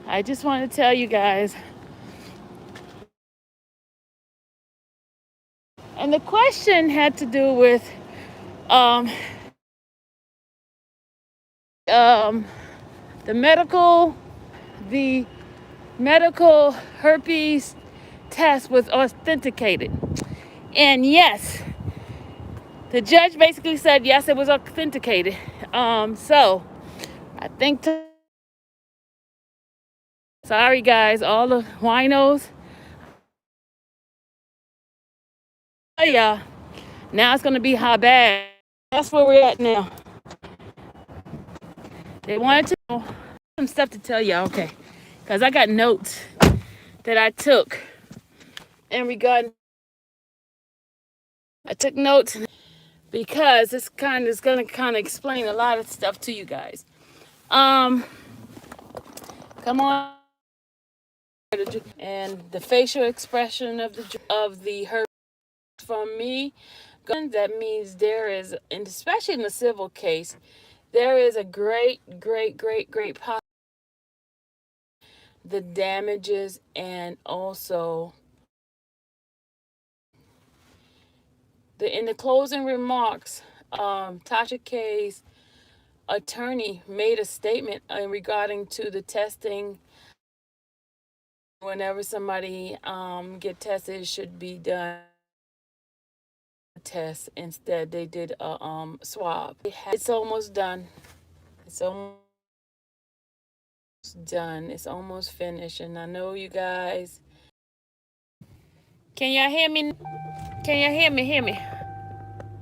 I just want to tell you guys. And the question had to do with um, um, the the medical herpes test was authenticated. And yes, the judge basically said yes, it was authenticated. So I think, sorry guys, all the winos. Oh yeah, now it's gonna be how bad. That's where we're at now. They wanted to know some stuff to tell y'all, okay? Because I got notes that I took in regard. I took notes because this kind is gonna kind of explain a lot of stuff to you guys. Um, Come on, and the facial expression of the herb from me. That means there is, and especially in the civil case, there is a great the damages, and also in the closing remarks, Tasha K's attorney made a statement regarding to the testing. Whenever somebody get tested, it should be done test instead. They did a swab. It's almost done. It's almost done. It's almost finished, and I know you guys. Can y'all hear me? Can y'all hear me? Hear me?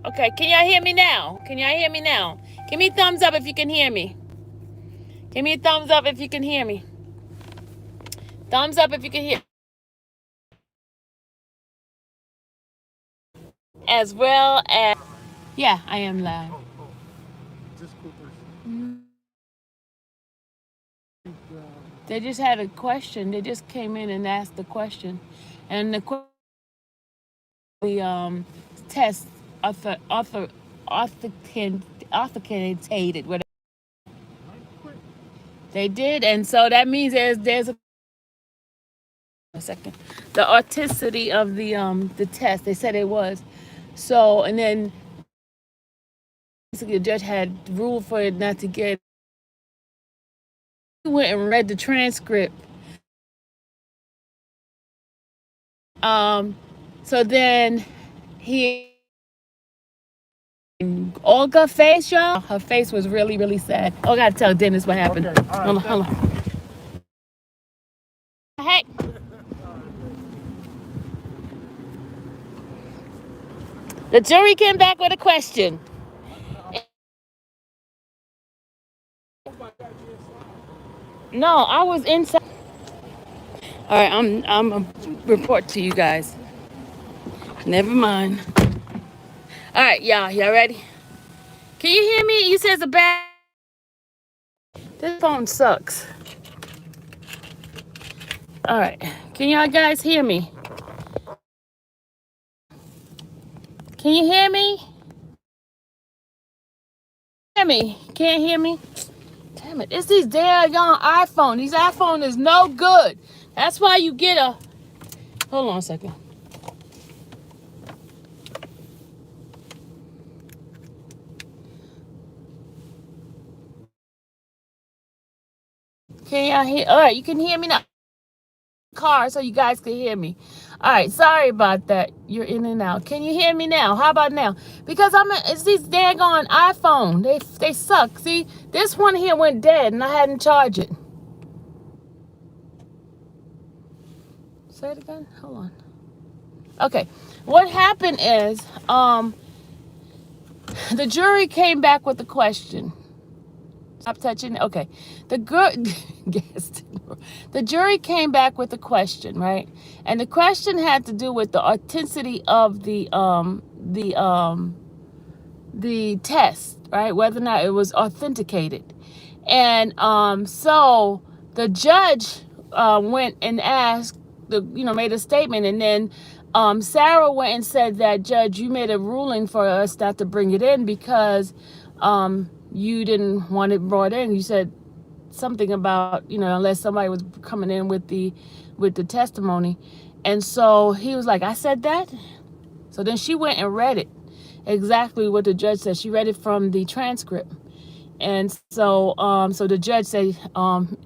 Okay. Can y'all hear me now? Can y'all hear me now? Give me a thumbs up if you can hear me. Give me a thumbs up if you can hear me. Thumbs up if you can hear. As well as, yeah, I am loud. They just had a question. They just came in and asked the question, and the test authenticated whatever they did, and so that means there's a second, the authenticity of the test. They said it was so, and then basically the judge had ruled for it not to get. He went and read the transcript. So then he. Olga face, y'all. Her face was really sad. Oh, I gotta tell Dennis what happened. Okay. Right, hold on. Hey. The jury came back with a question. No, I was inside. All right, I'm gonna report to you guys. Never mind. All right, y'all ready? Can you hear me? You said it's a bad. This phone sucks. All right, can y'all guys hear me? Can you hear me? Hear me? Can't hear me? Damn it! It's these damn iPhone. These iPhone is no good. That's why you get a. Hold on a second. Can y'all hear? All right, you can hear me now. Car, so you guys can hear me. All right, sorry about that. You're in and out. Can you hear me now? How about now? Because it's these daggone iPhone. They suck. See, this one here went dead, and I hadn't charged it. Say it again. Hold on. Okay, what happened is the jury came back with a question. Stop touching. Okay. The jury came back with a question, right? And the question had to do with the authenticity of the test, right? Whether or not it was authenticated. And so the judge went and asked made a statement, and then Sarah went and said that, Judge, you made a ruling for us not to bring it in because you didn't want it brought in. You said something about, unless somebody was coming in with the testimony. And so he was like, I said that. So then she went and read it, exactly what the judge said. She read it from the transcript. And so the judge said,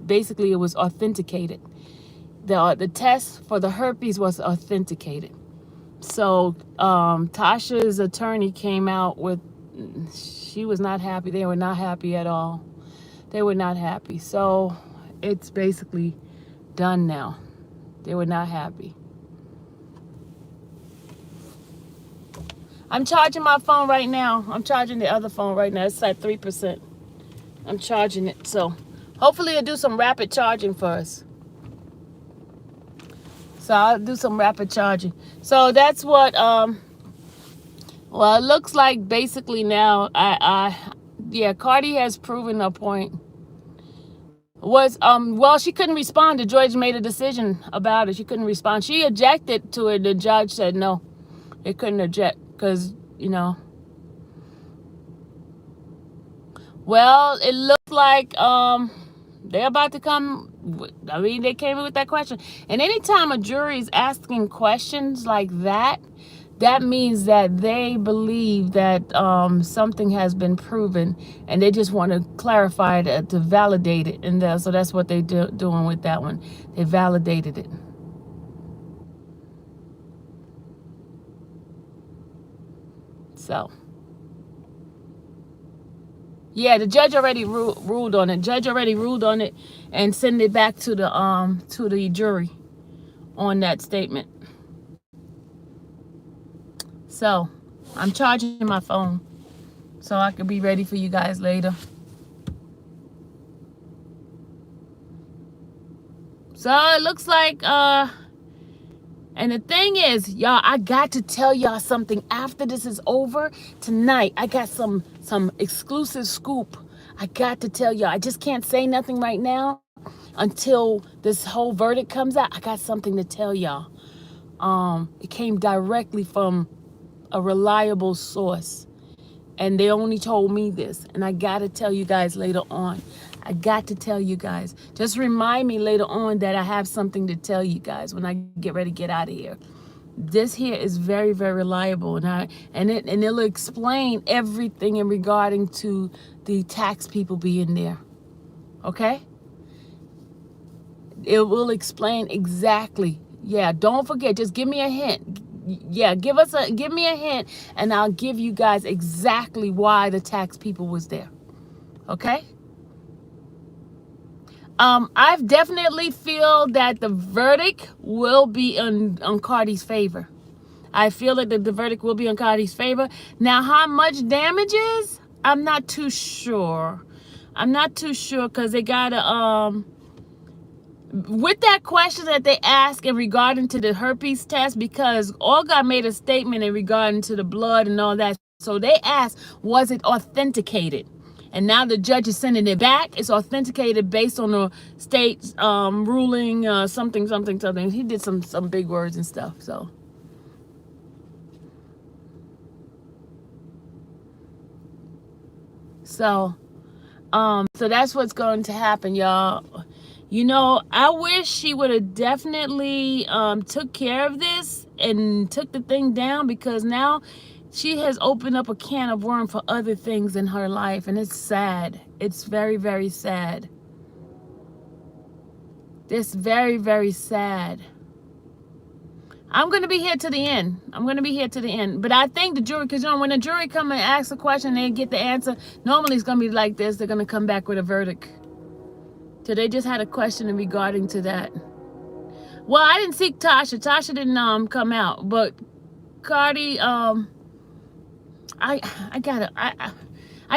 basically it was authenticated. The test for the herpes was authenticated. So Tasha's attorney came out with, she was not happy. They were not happy at all. They were not happy. So it's basically done now. They were not happy. I'm charging my phone right now. I'm charging the other phone right now. It's at 3%. I'm charging it. So hopefully it'll do some rapid charging for us. So I'll do some rapid charging. So that's what, well, it looks like basically now, Cardi has proven her point. Well, she couldn't respond. The judge made a decision about it. She couldn't respond. She objected to it. The judge said no, they couldn't object because, well, it looked like they're about to come. I mean, they came in with that question. And anytime a jury is asking questions like that, that means that they believe that something has been proven, and they just want to clarify it to validate it. And so that's what they're doing with that one. They validated it. So, yeah, the judge already ruled on it. Judge already ruled on it and sent it back to the jury on that statement. So, I'm charging my phone so I can be ready for you guys later. So it looks like, and the thing is, y'all, I got to tell y'all something after this is over tonight. I got some exclusive scoop. I got to tell y'all. I just can't say nothing right now until this whole verdict comes out. I got something to tell y'all. It came directly from a reliable source, and they only told me this, and I got to tell you guys later on. I got to tell you guys. Just remind me later on that I have something to tell you guys when I get ready to get out of here. This here is very, very reliable, and it'll explain everything in regarding to the tax people being there. Okay? It will explain exactly. Yeah, don't forget. Just give me a hint. Yeah, give me a hint, and I'll give you guys exactly why the tax people was there. Okay? I definitely feel that the verdict will be on Cardi's favor. I feel that the verdict will be on Cardi's favor. Now, how much damages? I'm not too sure. I'm not too sure because they gotta with that question that they asked in regarding to the herpes test, because Olga made a statement in regarding to the blood and all that. So they asked, was it authenticated? And now the judge is sending it back. It's authenticated based on the state's ruling, something. He did some big words and stuff. So that's what's going to happen, y'all. I wish she would have definitely took care of this and took the thing down, because now she has opened up a can of worms for other things in her life, and it's sad. It's very, very sad. It's very, very sad. I'm going to be here to the end. But I think the jury, because when the jury come and ask a question, they get the answer. Normally it's going to be like this. They're going to come back with a verdict. So they just had a question in regarding to that. Well, I didn't see Tasha. Tasha didn't come out, but Cardi, I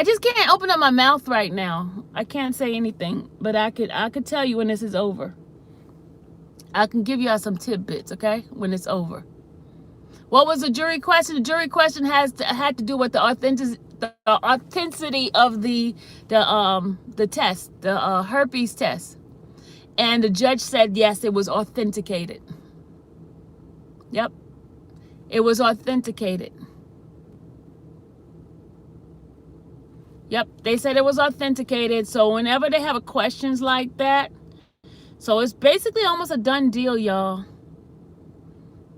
just can't open up my mouth right now. I can't say anything, but I could tell you when this is over. I can give y'all some tidbits, okay? When it's over. What was the jury question? The jury question had to do with the authenticity of the test, the herpes test. And the judge said yes, it was authenticated. Yep. It was authenticated. Yep, they said it was authenticated. So whenever they have questions like that, so it's basically almost a done deal, y'all.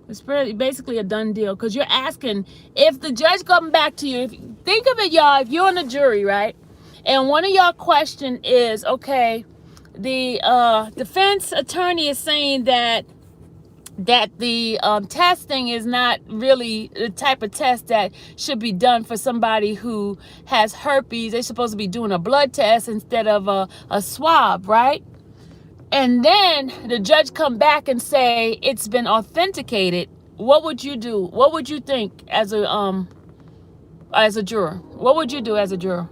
It's basically a done deal because you're asking if the judge come back to you. Think of it, y'all. If you're on the jury, right, and one of y'all question is, okay, the defense attorney is saying that the testing is not really the type of test that should be done for somebody who has herpes. They're supposed to be doing a blood test instead of a swab, right? And then the judge come back and say it's been authenticated. What would you do? What would you think as a juror? What would you do as a juror?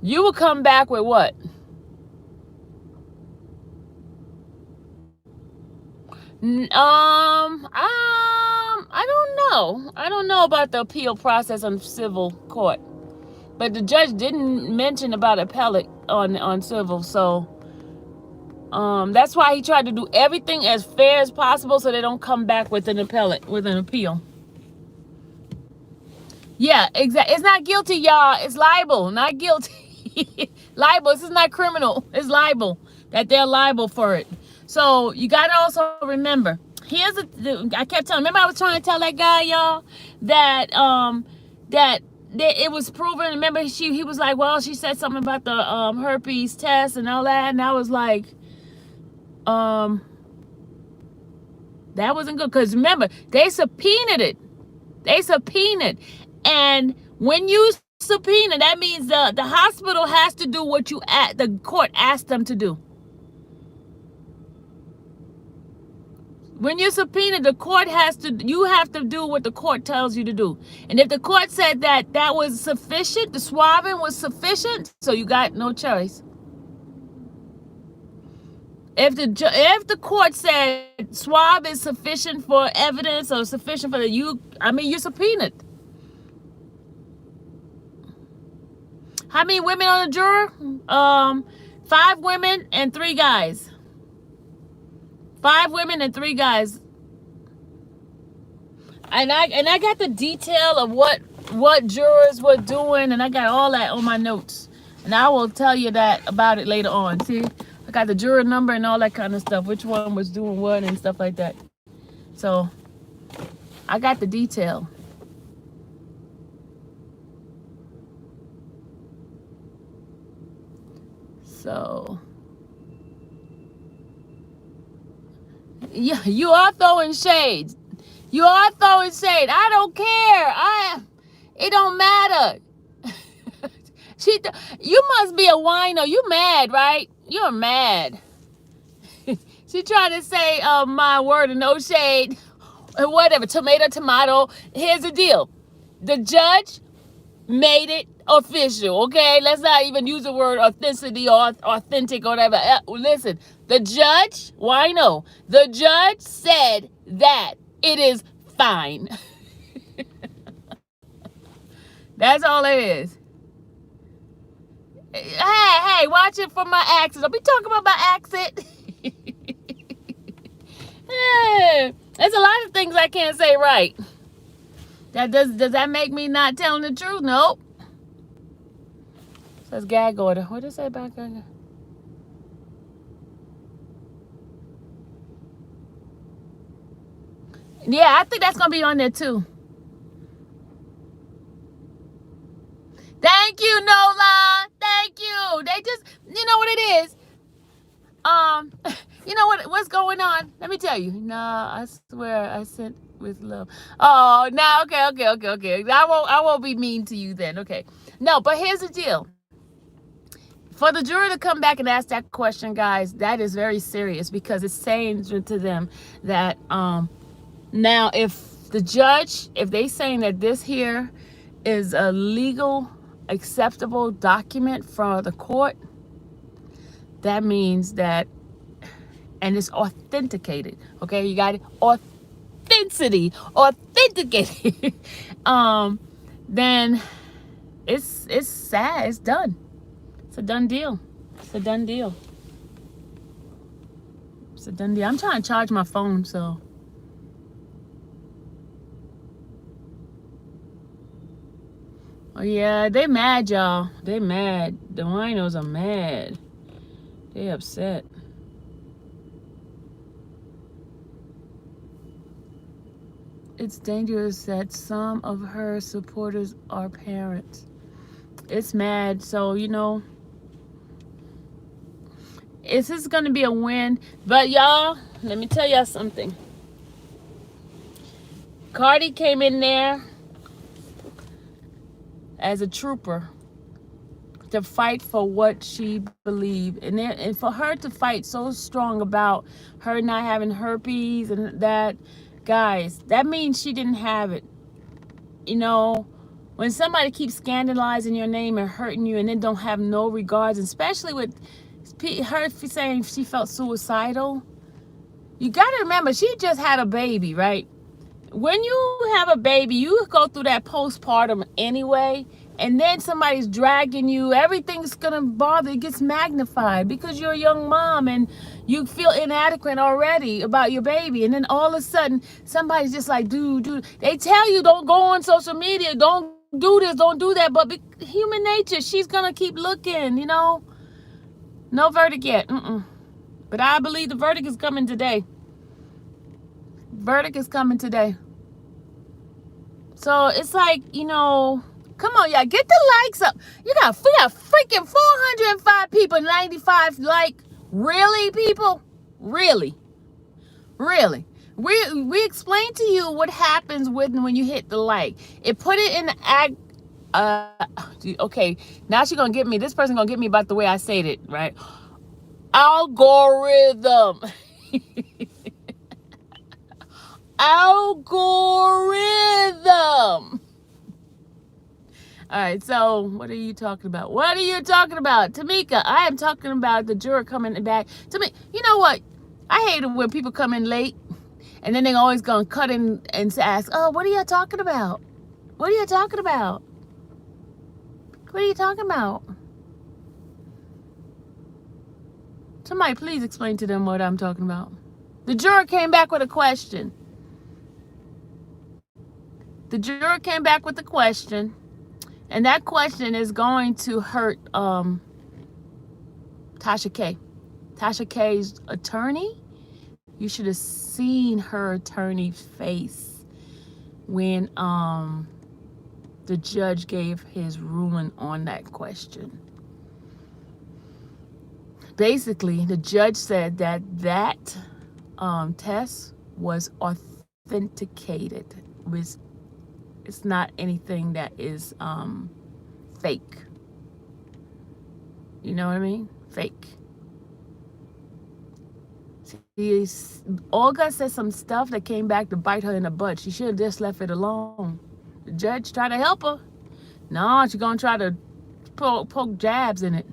You would come back with what? I don't know. I don't know about the appeal process on civil court, but the judge didn't mention about appellate on civil, so that's why he tried to do everything as fair as possible so they don't come back with an appeal. Yeah, exactly. It's not guilty, y'all. It's libel, not guilty. Libel. This is not criminal. It's libel. That they're liable for it. So you got to also remember. I kept telling. Remember, I was trying to tell that guy, y'all, that it was proven. Remember, he was like, well, she said something about the herpes test and all that, and I was like, that wasn't good because remember they subpoenaed it. And when you subpoena, that means the hospital has to do what the court asked them to do. When you subpoena, you have to do what the court tells you to do. And if the court said that was sufficient, the swabbing was sufficient, so you got no choice. If the court said swab is sufficient for evidence or sufficient for you're subpoenaed. How many women on the juror? 5 women and 3 guys. 5 women and 3 guys. And I got the detail of what jurors were doing, and I got all that on my notes. And I will tell you about it later on. See, I got the juror number and all that kind of stuff. Which one was doing what and stuff like that. So I got the detail. So yeah, you are throwing shade. I don't care. It don't matter. You must be a whiner. You mad, right? You're mad. She tried to say my word and no shade. Whatever. Tomato. Here's the deal. The judge made it official, okay? Let's not even use the word authenticity or authentic or whatever. Listen, the judge, the judge said that it is fine. That's all it is. Hey, watch it for my accent. Don't be talking about my accent. There's a lot of things I can't say right. Does that make me not telling the truth? Nope. Says gag order. What does it say about gag? Yeah, I think that's gonna be on there too. Thank you, Nola. Thank you. They just, you know what it is. You know what's going on? Let me tell you. Nah, I swear I sent with love. Oh, no. Okay. I won't be mean to you then. Okay. No, but here's the deal. For the jury to come back and ask that question, guys, that is very serious because it's saying to them that now if they saying that this here is a legal acceptable document for the court, that means that, and it's authenticated, okay? You got it, authenticated. Then it's sad. It's done. It's a done deal. I'm trying to charge my phone, so. Oh yeah, they mad, y'all. They mad. The winos are mad. They upset. It's dangerous that some of her supporters are parents. It's mad. So, this is going to be a win. But, y'all, let me tell y'all something. Cardi came in there as a trooper to fight for what she believed. And for her to fight so strong about her not having herpes and that, guys, that means she didn't have it. When somebody keeps scandalizing your name and hurting you and then don't have no regards, especially with her saying she felt suicidal, you got to remember, she just had a baby, right? When you have a baby, you go through that postpartum anyway, and then somebody's dragging you, everything's gonna bother, it gets magnified because you're a young mom and you feel inadequate already about your baby, and then all of a sudden somebody's just like, dude, they tell you don't go on social media, don't do this, don't do that, but human nature, she's gonna keep looking, no verdict yet. But I believe the verdict is coming today. Verdict is coming today. So it's like, come on, y'all, get the likes up. We got freaking 405 people, 95 like. Really, people? Really? We explained to you what happens when you hit the like. It put it in the okay, now she's gonna get me. This person gonna get me about the way I said it, right? Algorithm. Algorithm. All right, so what are you talking about? Tamika, I am talking about the juror coming back. To me, you know what? I hate it when people come in late and then they're always going to cut in and ask, oh, what are you talking about? What are you talking about? What are you talking about? Somebody please explain to them what I'm talking about. The juror came back with a question. And that question is going to hurt Tasha K. Tasha K's attorney. You should have seen her attorney's face when the judge gave his ruling on that question. Basically, the judge said that test was authenticated. It's not anything that is fake. You know what I mean? Fake. See, Olga said some stuff that came back to bite her in the butt. She should have just left it alone. The judge tried to help her. No, she's going to try to poke jabs in it.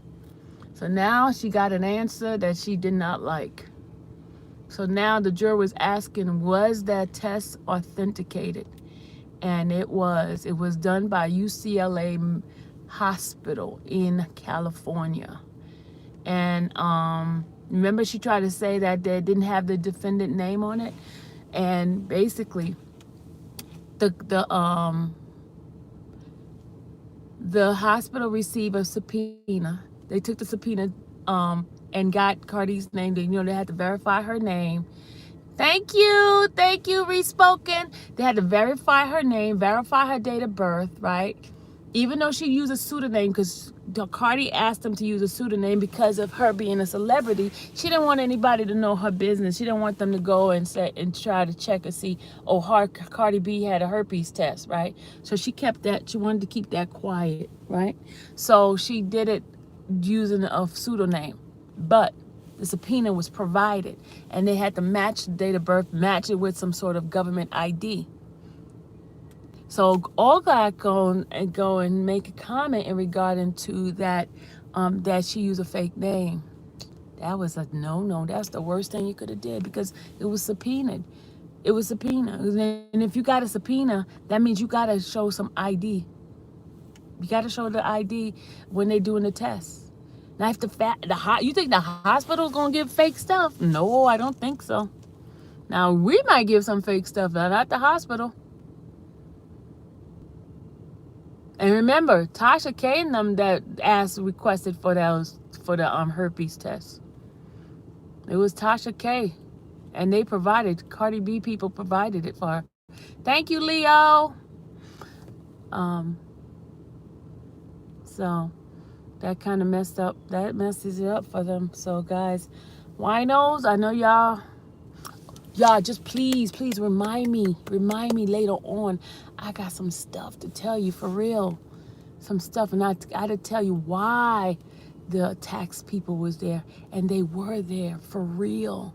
So now she got an answer that she did not like. So now the juror was asking, was that test authenticated? And it was done by UCLA Hospital in California. And remember, she tried to say that they didn't have the defendant name on it. And basically, the hospital received a subpoena. They took the subpoena and got Cardi's name. They had to verify her name. Thank you, Respoken. They had to verify her name, verify her date of birth, right? Even though she used a pseudonym, because Cardi asked them to use a pseudonym because of her being a celebrity. She didn't want anybody to know her business. She didn't want them to go and try to check and see, oh, Cardi B had a herpes test, right? So she kept that. She wanted to keep that quiet, right? So she did it using a pseudonym, but the subpoena was provided, and they had to match the date of birth, match it with some sort of government ID. So Olga go and make a comment in regarding to that, that she used a fake name. That was a no. That's the worst thing you could have did, because it was subpoenaed. And if you got a subpoena, that means you got to show some ID. You got to show the ID when they're doing the test. Now, if you think the hospital's gonna give fake stuff? No, I don't think so. Now, we might give some fake stuff, but not the hospital. And remember, Tasha K and them that requested for the herpes test. It was Tasha K, and they provided. Cardi B people provided it for her. Thank you, Leo. So that kind of messes it up for them. So guys, winos, I know y'all just please remind me later on. I got some stuff to tell you, for real. Some stuff, and I got to tell you why the tax people was there, and they were there for real.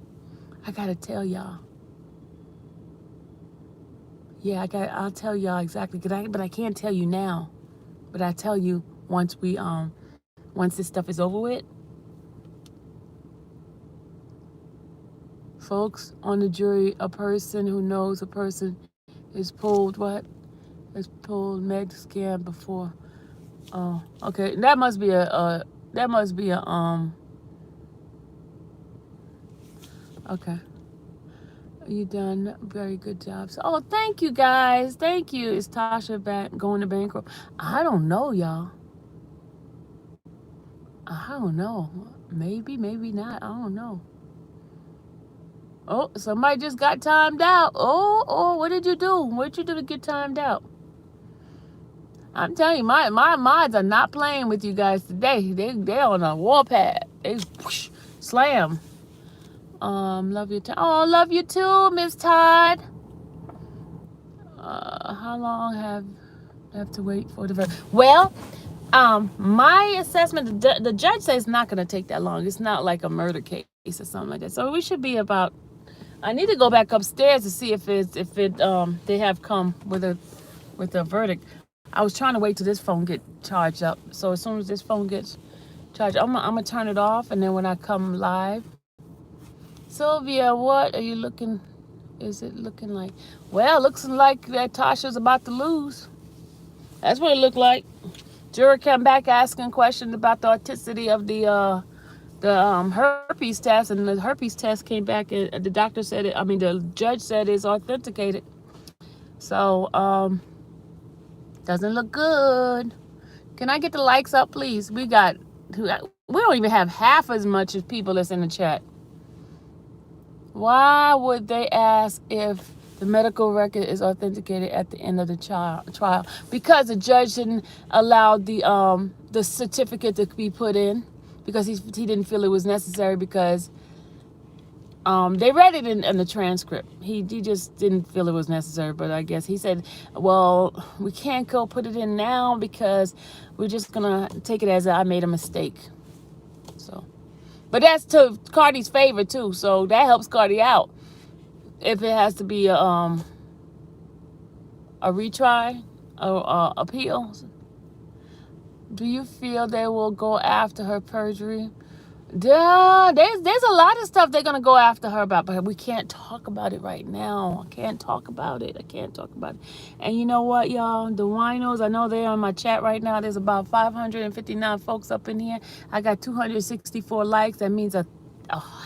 I got to tell y'all. Yeah, I'll tell y'all exactly, but I can't tell you now. But I tell you once this stuff is over with. Folks on the jury, a person who knows a person is pulled med scan before. Oh, okay. That must be a okay. You done very good job. So, oh, thank you guys. Thank you. Is Tasha going to bankrupt? I don't know, y'all. I don't know. Maybe not. I don't know. Oh, somebody just got timed out. Oh, what did you do? What did you do to get timed out? I'm telling you, my mods are not playing with you guys today. They're on a warpath. They whoosh, slam. Love you too. Oh, love you too, Miss Todd. How long have to wait for the verdict? Well, my assessment, the judge says it's not going to take that long. It's not like a murder case or something like that. So we should be about. I need to go back upstairs to see if they have come with a verdict. I was trying to wait till this phone get charged up. So as soon as this phone gets charged, I'm gonna turn it off, and then when I come live, Sylvia, what are you looking? Is it looking like? Well, looks like that Tasha's about to lose. That's what it looked like. Juror came back asking questions about the authenticity of the herpes test, and the herpes test came back, and the doctor said it. I mean, the judge said it's authenticated. So doesn't look good. Can I get the likes up, please? We don't even have half as much as people that's in the chat. Why would they ask if the medical record is authenticated at the end of the trial? Because the judge didn't allow the certificate to be put in, because he didn't feel it was necessary, because they read it in the transcript. He just didn't feel it was necessary, but I guess he said, well, we can't go put it in now because we're just gonna take it as I made a mistake. So, but that's to Cardi's favor too, so that helps Cardi out. If it has to be a retry or appeal. Do you feel they will go after her perjury? There's a lot of stuff they're gonna go after her about, but we can't talk about it right now. I can't talk about it. And you know what, y'all? The winos, I know they're on my chat right now. There's about 559 folks up in here. I got 264 likes. That means a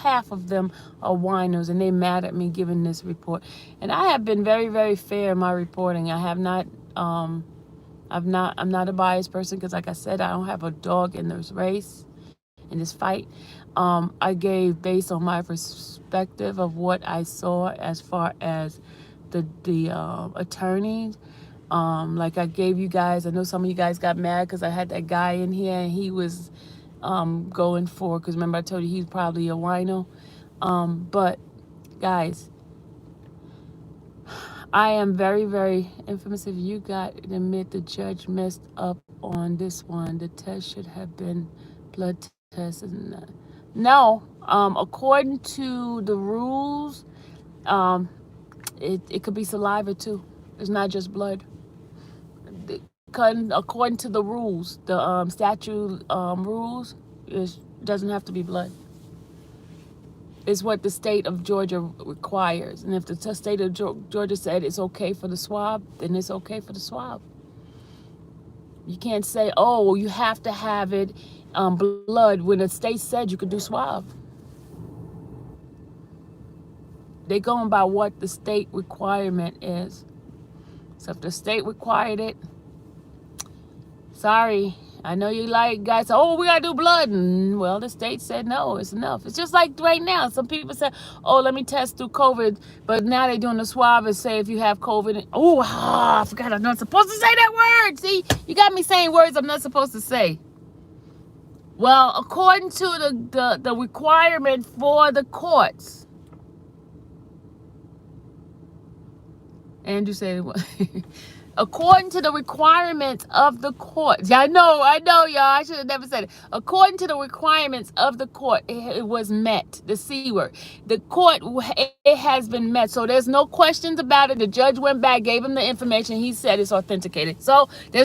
half of them are winos, and they mad at me giving this report. And I have been very, very fair in my reporting. I have not. I'm not a biased person, because, like I said, I don't have a dog in this race. In this fight, I gave based on my perspective of what I saw as far as the attorneys. Like I gave you guys, I know some of you guys got mad because I had that guy in here, and he was going for, because remember I told you he's probably a wino. But guys, I am very, very infamous. If you got to admit the judge messed up on this one, the test should have been blood test. No, according to the rules, it could be saliva too. It's not just blood. According to the rules, the statute rules, it doesn't have to be blood. It's what the state of Georgia requires. And if the state of Georgia said it's okay for the swab, then it's okay for the swab. You can't say, oh, you have to have it blood when the state said you could do swab. They're going by what the state requirement is. So if the state required it, Sorry. I know you like guys. Oh, we gotta do blood. And, well, the state said no. It's enough. It's just like right now. Some people say, "Oh, let me test through COVID," but now they're doing the swab and say if you have COVID. Oh, I forgot. I'm not supposed to say that word. See, you got me saying words I'm not supposed to say. Well, according to the requirement for the courts, Andrew said, according to the requirements of the court. Yeah, I know, y'all. I should have never said it. According to the requirements of the court, it was met. The C word. The court, it has been met. So there's no questions about it. The judge went back, gave him the information. He said it's authenticated. So there's